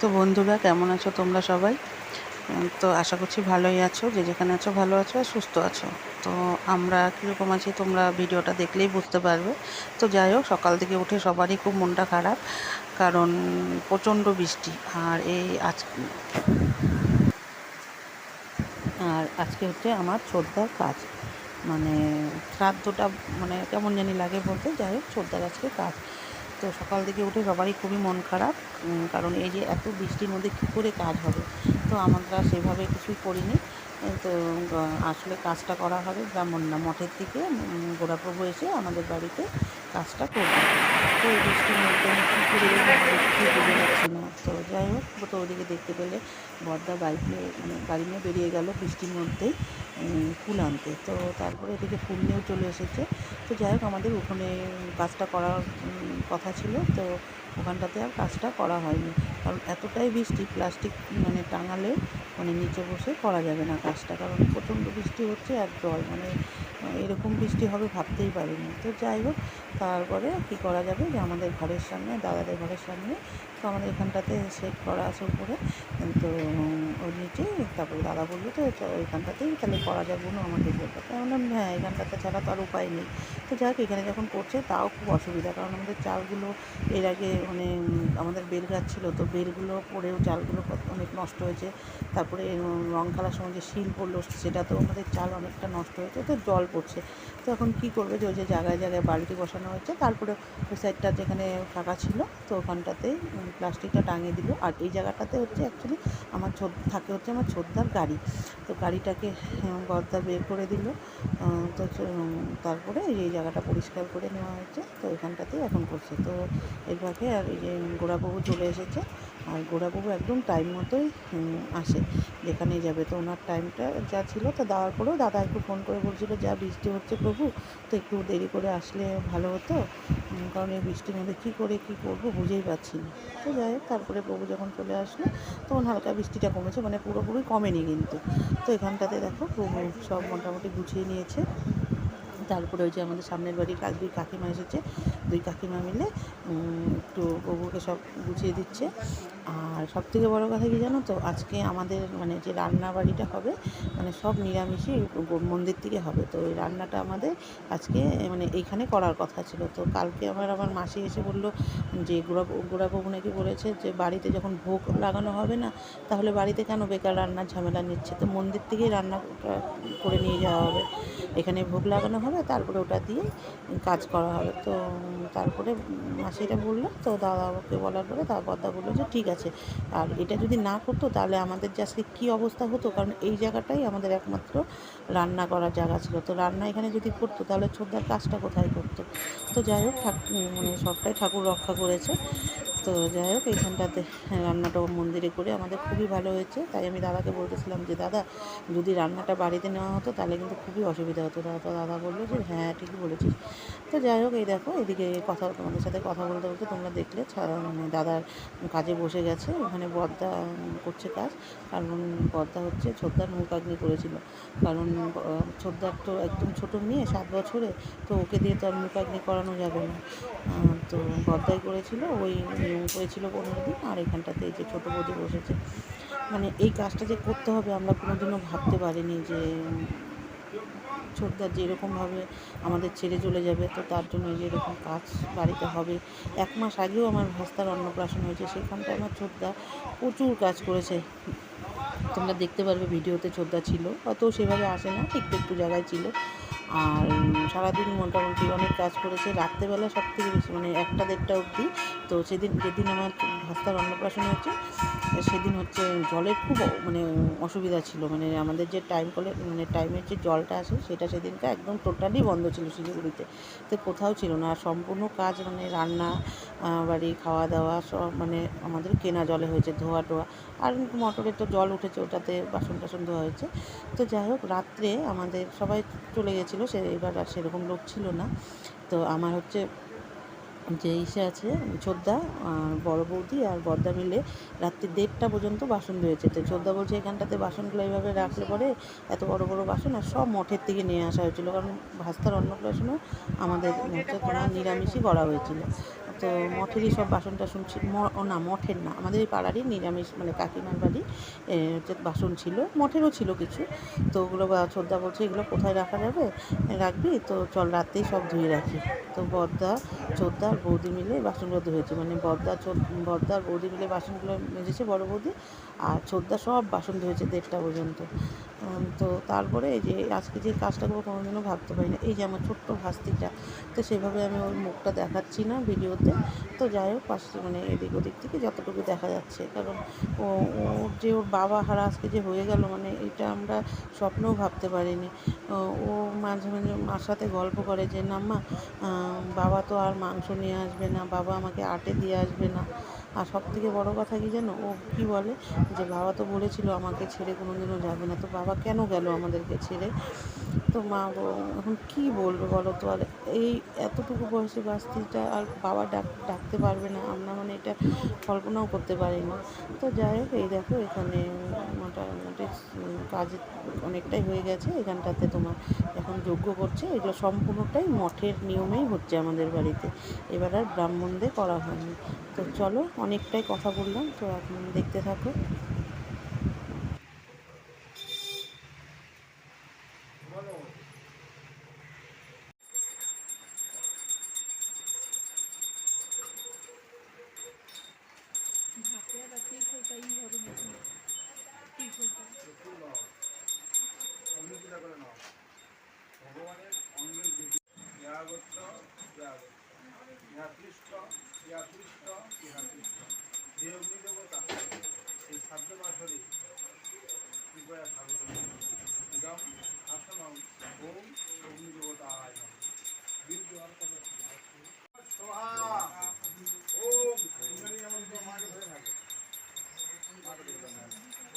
তো বন্ধুরা, কেমন আছো তোমরা সবাই? তো আশা করছি ভালোই আছো, যে যেখানে আছো ভালো আছো আর সুস্থ আছো। তো আমরা কীরকম আছি তোমরা ভিডিওটা দেখলেই বুঝতে পারবে। তো যাই হোক, সকাল থেকে উঠে সবারই খুব মনটা খারাপ, কারণ প্রচণ্ড বৃষ্টি। আর আজকে হচ্ছে আমার ছোটদার কাজ, মানে শ্রাদ্ধটা, মানে কেমন জানি লাগে বলতে। যাই হোক, ছোটদার আজকে কাজ। তো সকাল থেকে উঠে সবারই খুবই মন খারাপ, কারণ এই যে এত বৃষ্টির মধ্যে কী করে কাজ হবে। তো আমরা সেভাবে কিছুই করিনি। তো আসলে কাজটা করা হবে ব্রাহ্মণ না মঠের থেকে, গোড়াপ্রভু এসে আমাদের বাড়িতে কাজটা করবে। তো এই বৃষ্টির মধ্যে আমি কী করে কিছুই বুঝে যাচ্ছি না। তো যাই হোক, তো ওদিকে দেখতে পেলে বড়দা বাইক নিয়ে, মানে গাড়ি নিয়ে বেরিয়ে গেল বৃষ্টির মধ্যেই ফুল আনতে। তো তারপরে এদিকে ফুল নিয়েও চলে এসেছে। তো যাই হোক, আমাদের উঠোনে কাজটা করার কথা ছিল, তো ওখানটাতে আর কাজটা করা হয়নি, কারণ এতটাই বৃষ্টি, প্লাস্টিক মানে টাঙালে মানে নিচে বসে করা যাবে না কাজটা, কারণ প্রচণ্ড বৃষ্টি হচ্ছে আর জল, মানে এরকম বৃষ্টি হবে ভাবতেই পারিনি। তো যাই হোক, তারপরে কী করা যাবে, যে আমাদের ঘরের সামনে, দাদাদের ঘরের সামনে, তো আমাদের এখানটাতে সেট করা আছে উপরে। তো ওর নিচে, তারপরে দাদা বললো তো ওইখানটাতেই তাহলে করা যাবে না, আমাকে বললো। তো আমি বললাম হ্যাঁ, এখানটাতে ছাড়া তো আর উপায় নেই। তো যাক, এখানে যখন করছে তাও খুব অসুবিধা, কারণ আমাদের চালগুলো এর আগে মানে আমাদের বেল গাছ ছিল, তো বেলগুলো পড়েও চালগুলো অনেক নষ্ট হয়েছে। তারপরে রং খেলার সময় যে শিল পড়লো, সেটাতেও আমাদের চাল অনেকটা নষ্ট হয়েছে, তো জল পড়ছে। তো এখন কী করবে, যে ওই যে জায়গায় জায়গায় বালতি বসানো হয়েছে, তারপরে ওই সাইডটা যেখানে ফাঁকা ছিল, তো ওখানটাতেই প্লাস্টিকটা টাঙিয়ে দিল। আর এই জায়গাটাতে হচ্ছে অ্যাকচুয়ালি আমার থাকে হচ্ছে আমার ছোটদার গাড়ি। তো গাড়িটাকে বড়দা বের করে দিল। তো তারপরে এই জায়গাটা পরিষ্কার করে নেওয়া হয়েছে, তো এখানটাতেই এখন করছে। তো এর ফাঁকে আর এই যে গোড়াবাবু চলে এসেছে, আর গোড়াবাবু একদম টাইম মতোই আসে যেখানেই যাবে। তো ওনার টাইমটা যা ছিল, তো দেওয়ার পরেও দাদা একটু ফোন করে বলছিল, যা বৃষ্টি হচ্ছে প্রভু, তো একটু দেরি করে আসলে ভালো হতো, কারণ এই বৃষ্টির মধ্যে কী করে কী করবো বুঝেই পাচ্ছি না। তো যাই হোক, তারপরে প্রভু যখন চলে আসলো, তখন হালকা বৃষ্টিটা কমেছে, মানে পুরোপুরি কমেনি কিন্তু। তো এখানটাতে দেখো, প্রভু সব মোটামুটি গুছিয়ে নিয়েছে। তারপরে ওই যে আমাদের সামনের বাড়ির দুই কাকিমা এসেছে, দুই কাকিমা মিলে একটু প্রভুকে সব গুছিয়ে দিচ্ছে। আর সবথেকে বড় কথা কী জানো তো, আজকে আমাদের মানে যে রান্না বাড়িটা হবে, মানে সব নিরামিষই মন্দির থেকে হবে। তো ওই রান্নাটা আমাদের আজকে মানে এইখানে করার কথা ছিল। তো কালকে আমার মাসি এসে বললো যে গোড়াবাবু নাকি বলেছে যে বাড়িতে যখন ভোগ লাগানো হবে না, তাহলে বাড়িতে কেন বেকার রান্নার ঝামেলা নিচ্ছে, তো মন্দির থেকেই রান্নাটা করে নিয়ে যাওয়া হবে, এখানে ভোগ লাগানো হবে, তারপরে ওটা দিয়ে কাজ করা হবে। তো তারপরে মাসিটা বললো, তো দাদাকে বলার পরে বড়দা বললো যে ঠিক আছে। আর এটা যদি না করতো, তাহলে আমাদের যে আজকে কী অবস্থা হতো, কারণ এই জায়গাটাই আমাদের একমাত্র রান্না করার জায়গা ছিল। তো রান্না এখানে যদি করতো, তাহলে ছোটদার কাজটা কোথায় করতো। তো যাই হোক, মানে সবটাই ঠাকুর রক্ষা করেছে। তো যাই হোক, এইখানটাতে রান্নাটাও মন্দিরে করে আমাদের খুবই ভালো হয়েছে। তাই আমি দাদাকে বলতেছিলাম যে দাদা, যদি রান্নাটা বাড়িতে নেওয়া হতো, তাহলে কিন্তু খুবই অসুবিধা হতো। দাদা বললো যে হ্যাঁ, ঠিকই বলেছিস। তো যাই হোক, এই দেখো, এদিকে তোমাদের সাথে কথা বলতে বলতে তোমরা দেখলে মানে দাদার কাজে বসে গেছে, ওখানে বড়দা করছে কাজ। কারণ বড়দা হচ্ছে ছোটদার মুখাগ্নি করেছিল, কারণ ছোটদার তো একদম ছোটো মেয়ে, 7 বছরে, তো ওকে দিয়ে তো আর মুখাগ্নি করানো যাবে না। তো বড়দাই করেছিল, ওই নিয়ম করেছিল 15 দিন। আর এখানটাতে এই যে ছোটো বৌদি বসেছে, মানে এই কাজটা যে করতে হবে আমরা কোনোদিনও ভাবতে পারিনি, যে ছোটদা যেরকমভাবে আমাদের ছেড়ে চলে যাবে, তো তার জন্য এই যে এরকম কাজ বাড়িতে হবে। 1 মাস আগেও আমার ভাস্তার অন্নপ্রাশন হয়েছে, সেখানটায় আমার ছোটদা প্রচুর কাজ করেছে। তোমরা দেখতে পারবে ভিডিওতে, ছোটদা ছিল, হয়তো সেভাবে আসে না, একটু একটু জায়গায় ছিল। আর সারাদিন মোটামুটি অনেক কাজ করেছে, রাত্রেবেলা সব থেকে বেশি, মানে 1টা-1.5টা অবধি। তো যেদিন আমার ভাস্তার অন্নপ্রাশন হয়েছে, সেদিন হচ্ছে জলের খুব মানে অসুবিধা ছিল, মানে আমাদের যে মানে টাইমের যে জলটা আসে, সেটা সেদিনটা একদম টোটালি বন্ধ ছিল শিলিগুড়িতে। তো কোথাও ছিল না, আর সম্পূর্ণ কাজ মানে রান্না বাড়ি, খাওয়া দাওয়া সব মানে আমাদের কেনা জলে হয়েছে, ধোয়া টোয়া। আর মোটরে তো জল উঠেছে, ওটাতে বাসন টাসন ধোয়া হয়েছে। তো যাই হোক, রাত্রে আমাদের সবাই চলে গেছিলো, এবার আর সেরকম লোক ছিল না। তো আমার হচ্ছে যে আছে ছোটদা, বড় বৌদি আর বড়দা মিলে রাত্রি 1:30টা পর্যন্ত বাসন ধুয়েছে। তো ছোটদা বলছে এখানটাতে বাসনগুলো এইভাবে রাখলে পরে, এত বড় বড় বাসন, আর সব মঠের থেকে নিয়ে আসা হয়েছিল, কারণ ভাস্তার অন্নপ্রাশনও আমাদের হচ্ছে তোমার নিরামিষই করা হয়েছিল। তো মঠেরই সব বাসন টাসন না মঠের না, আমাদের এই পাড়ারই নিরামিষ মানে কাকিমার বাড়ি যে বাসন ছিল, মঠেরও ছিল কিছু। তো ওগুলো ছোদ্দা বলছে এগুলো কোথায় রাখা যাবে, রাখবি তো চল রাতেই সব ধুয়ে রাখি। তো বড়দা ছোদ্দা আর বৌদি মিলে বাসনগুলো ধুয়েছে, মানে বড়দা আর বৌদি মিলে বাসনগুলো মেজেছে বড় বৌদি, আর ছোদ্দা সব বাসন ধুয়েছে 1:30টা পর্যন্ত। তো তারপরে এই যে আজকে যে কাজটা করবো কোনোদিনও ভাবতে পারি না। এই যে আমার ছোট্ট ভাস্তিটা, তো সেভাবে আমি ওর মুখটা দেখাচ্ছি না ভিডিওতে। তো যাই হোক পাশে মানে এদিক ওদিক থেকে যতটুকু দেখা যাচ্ছে, কারণ ওর যে ওর বাবা হারা আজকে যে হয়ে গেল, মানে এটা আমরা স্বপ্নেও ভাবতে পারিনি। ও মাঝে মাঝে মার সাথে গল্প করে যে না মা, বাবা তো আর মাংস নিয়ে আসবে না, বাবা আমাকে আটে দিয়ে আসবে না। আর সবথেকে বড় কথা কী জানো, ও কী বলে যে বাবা তো বলেছিল আমাকে ছেড়ে কোনো দিনও যাবে না, তো বাবা কেন গেল আমাদেরকে ছেড়ে। তো মা এখন কী বলবে বলো তো, আর এই এতটুকু বয়সে বাস্তিটা আর বাবা ডাকতে পারবে না, আমরা মানে এটা কল্পনাও করতে পারি না। তো যাই হোক এই দেখো এখানে মোটামুটি কাজ অনেকটাই হয়ে গেছে এখানটাতে। তোমার এখন যজ্ঞ করছে, এগুলো সম্পূর্ণটাই মঠের নিয়মেই হচ্ছে আমাদের বাড়িতে, এবার আর ব্রাহ্মণদের করা হয়নি। তো চলো অনেকটাই কথা বললাম, তো এখন দেখতে থাকো। ভগবানের অঙ্গের দেবী ইয়াগত্য ইহাকৃষ্ট ইহাকৃষ্ট ইহাকৃষ্ট যে অগ্নিদেবতা এই সাধ্য মাসরে কৃপয়া স্বাগত ইদম আসনম ওম অগ্নিদেবতায় সোহা ওম মাকে ধরে থাকে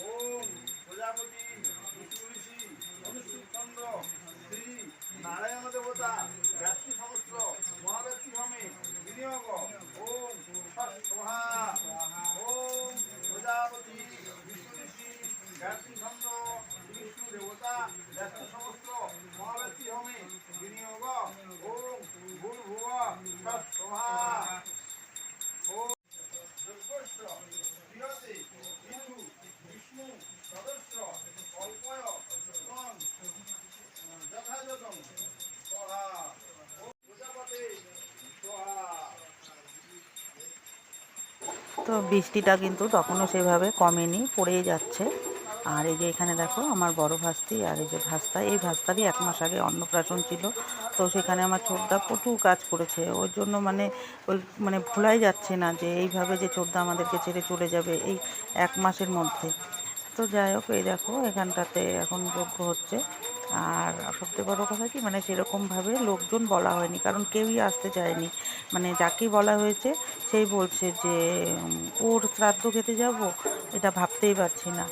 ওম প্রজাপতি বিষ্ণু ঋষি অনুষ্ঠিত চন্দ্র শ্রী নারায়ণ দেবতা ব্যক্তি সমস্ত মহাব্যক্তি ভূমে বিনিয়োগ ওম সোহা ওম প্রজাপতি বিষ্ণু ঋষি ব্যক্তি চন্দ্র বিষ্ণু দেবতা ব্যক্তি সমস্ত মহাব্যক্তি ভূমে বিনিয়োগ ওম ভূর্ভুব সোহা ওম যজ্ঞস্য প্রিয়তে বিষ্ণু বিষ্ণু সদস্য কল্পয় তং যথাযথং সোহা ও প্রজাপতে সোহা। তো বৃষ্টিটা কিন্তু তখনও সেভাবে কমেনি, পড়েই যাচ্ছে। আর এই যে এখানে দেখো আমার বড় ভাস্তি আর এই যে ভাস্তা, এই ভাস্তারই 1 মাস আগে অন্নপ্রাশন ছিল। তো সেখানে আমার ছোটদা প্রচুর কাজ করেছে, ওর জন্য মানে ভোলাই যাচ্ছে না যে এইভাবে যে ছোটদা আমাদেরকে ছেড়ে চলে যাবে এই 1 মাসের মধ্যে। তো যাই হোক এই দেখো এখানটাতে এখন যজ্ঞ হচ্ছে। আর সবচেয়ে বড় কথা কি, মানে সেরকমভাবে লোকজন বলা হয়নি, কারণ কেউই আসতে চায়নি। মানে যাকে বলা হয়েছে সেই বলছে যে ওর শ্রাদ্ধ খেতে যাব, এটা ভাবতেই পারছি না।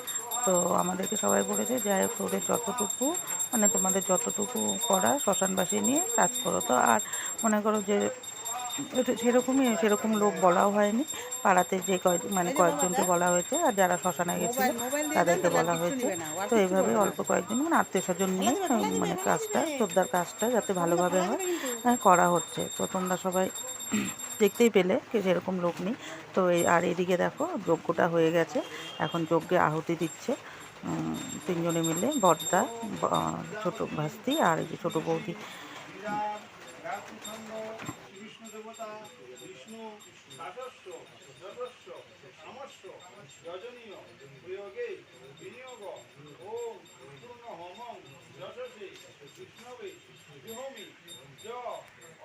তো আমাদেরকে সবাই বলেছে যাই হোক তোদের যতটুকু মানে তোমাদের যতটুকু করা শ্মশানবাসী নিয়ে কাজ করো। তো আর মনে করো যে সেরকম লোক বলাও হয়নি, পাড়াতে যে মানে কয়েকজনকে বলা হয়েছে, আর যারা শ্মশানে গেছিলো তাদেরকে বলা হয়েছে। তো এইভাবে অল্প কয়েকজন মানে আত্মীয় স্বজন নিয়ে মানে কাজটা শ্রদ্ধার কাজটা যাতে ভালোভাবে হয় করা হচ্ছে। তো তোমরা সবাই দেখতেই পেলে যে সেরকম লোক নেই। তো আর এদিকে দেখো যজ্ঞটা হয়ে গেছে, এখন যজ্ঞে আহুতি দিচ্ছে 3জনে মিলে, বড়দা, ছোট ভাস্তি আর এই যে ছোটো বৌদি। বিষ্ণু দেবতা বিষ্ণু দাসস্য যশস্য সামস্য যজনীয় প্রয়োগে বিনিয়োগ ওম পূর্ণ হোমং যশসে বিষ্ণবে জুহমি য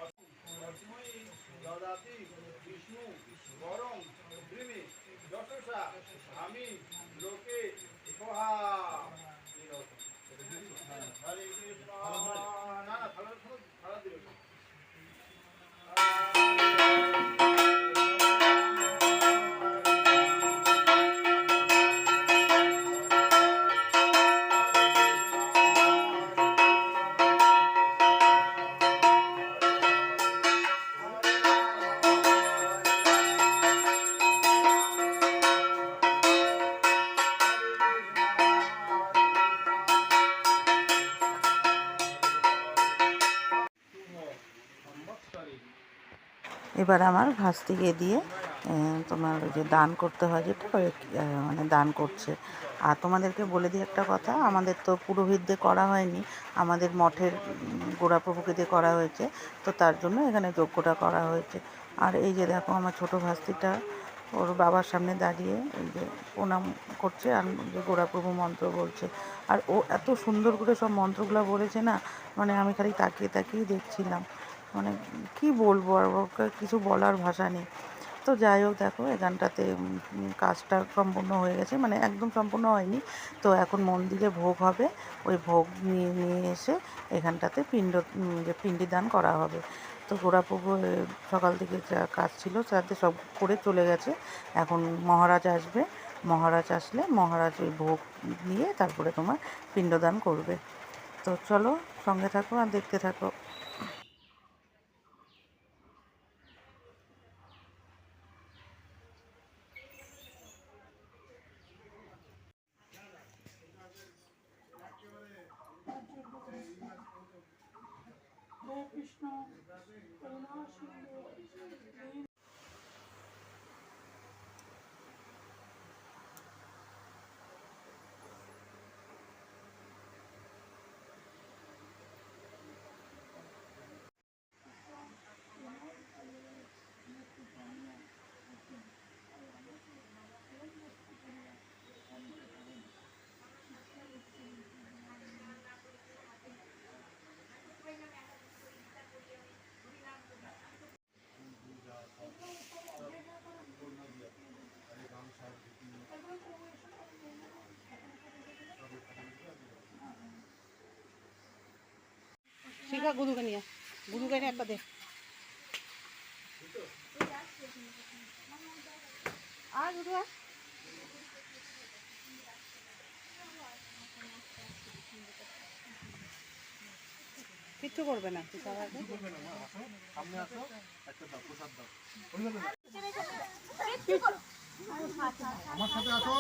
অস্মৈ দদাতি বিষ্ণু বরং দ্রিমে যশসা আমি লোকে সোহা। হরে কৃষ্ণ না থালা দিল। এবার আমার ভাস্তিকে দিয়ে তোমার ওই যে দান করতে হয় যেটা ওই মানে দান করছে। আর তোমাদেরকে বলে দিই একটা কথা, আমাদের তো পুরোহিত দিয়ে করা হয়নি, আমাদের মঠের গোড়াপ্রভুকে দিয়ে করা হয়েছে, তো তার জন্য এখানে যজ্ঞটা করা হয়েছে। আর এই যে দেখো আমার ছোটো ভাস্তিটা ওর বাবার সামনে দাঁড়িয়ে এই যে প্রণাম করছে আর যে গোড়াপ্রভু মন্ত্র বলছে। আর ও এত সুন্দর করে সব মন্ত্রগুলো বলেছে না, মানে আমি খালি তাকিয়ে তাকিয়েই দেখছিলাম, মানে কি বলবো, আর ওকে কিছু বলার ভাষা নেই। তো যাই হোক, দেখো এখানটাতে কাজটা সম্পূর্ণ হয়ে গেছে, মানে একদম সম্পূর্ণ হয়নি। তো এখন মন্দিরে ভোগ হবে, ওই ভোগ নিয়ে নিয়ে এসে এখানটাতে যে পিণ্ডি দান করা হবে। তো গোড়াপ্রভু সকাল থেকে যা কাজ ছিল তাতে সব করে চলে গেছে। এখন মহারাজ আসবে, মহারাজ আসলে মহারাজ ওই ভোগ নিয়ে তারপরে তোমার পিণ্ডদান করবে। তো চলো সঙ্গে থাকো আর দেখতে থাকো। শিখা গুরুকে নিয়ে একটা দে আর গুরু কিচ্ছু করবে না, সামনে আসো, একটা দাও, প্রসাদ দাও। আমার সাথে আসো।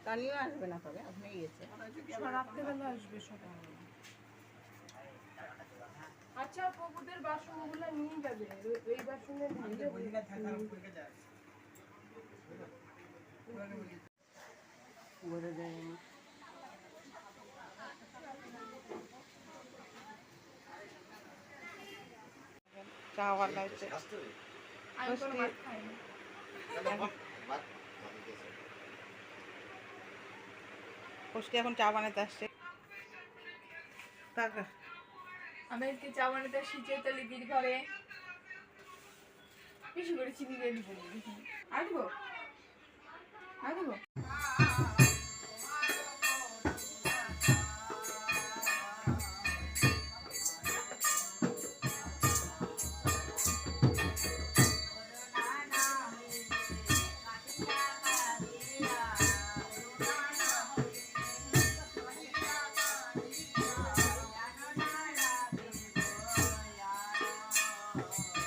কানিও আসবে না, তবে আপনি গেছে রাত্রেবেলা আসবে সবাই। আচ্ছা, প্রভুদের বাসনগুলো নিয়ে যাবে, এই বাসনে নিয়ে যাবে। চাওয়ালা হচ্ছে আমি কোনো মাছ খাইনি। পুষ্টি এখন চা বানাতে আসছে। আমি আজকে চা বানাতে শিখে তো লিপির ঘরে বেশি করে চিনি দিয়ে দিব। আসবো আসবো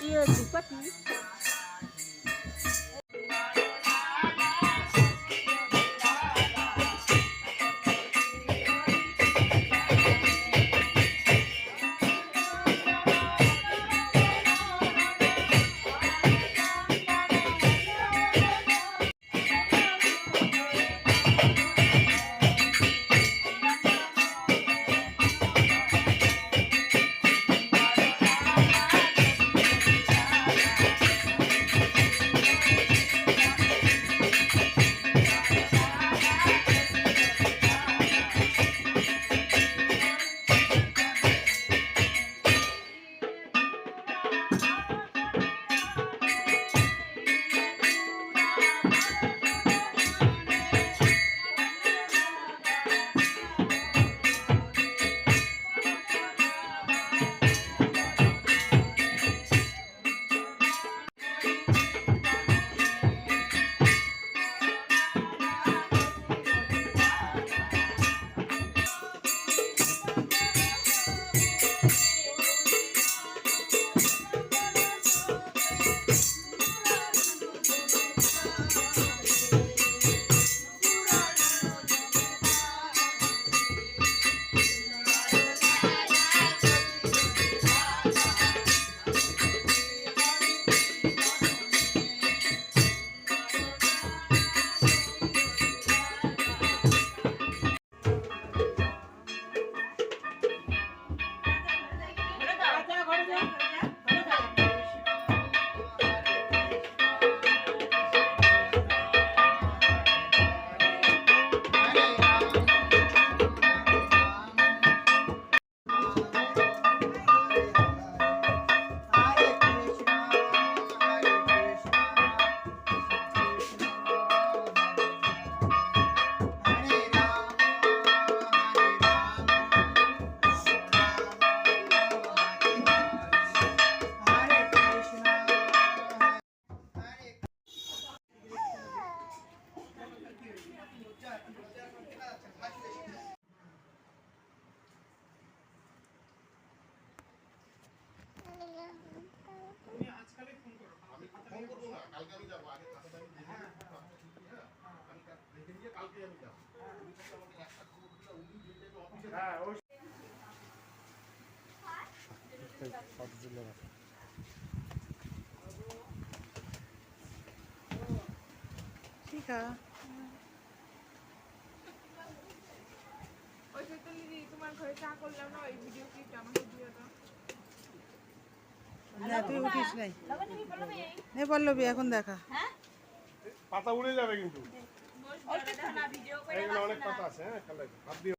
iya cepat nih. ফোন করবো না, কালকে আমি যাবো। আগে খাতাটা আমি দেখে নিই, কাজটা ঠিক কি, হ্যাঁ? আমি দেখে নিয়ে কালকে আমি যাবো। উনি খালি আমাকে একটা খবর দিলে, উনি যে টাইমে অফিসে শিখা ওই চৈতালি দি তোমার ঘরে চা করলাম না ওই ভিডিও ক্লিপটা আমাকে দিয়ে দাও। না তুই উঠিস নাই নে পল্লবী এখন দেখা পাতা উড়ে যাবে কিন্তু। এখানে অনেক পাতা আছে, হ্যাঁ, খেয়াল রাখবেন। হাত দিয়ে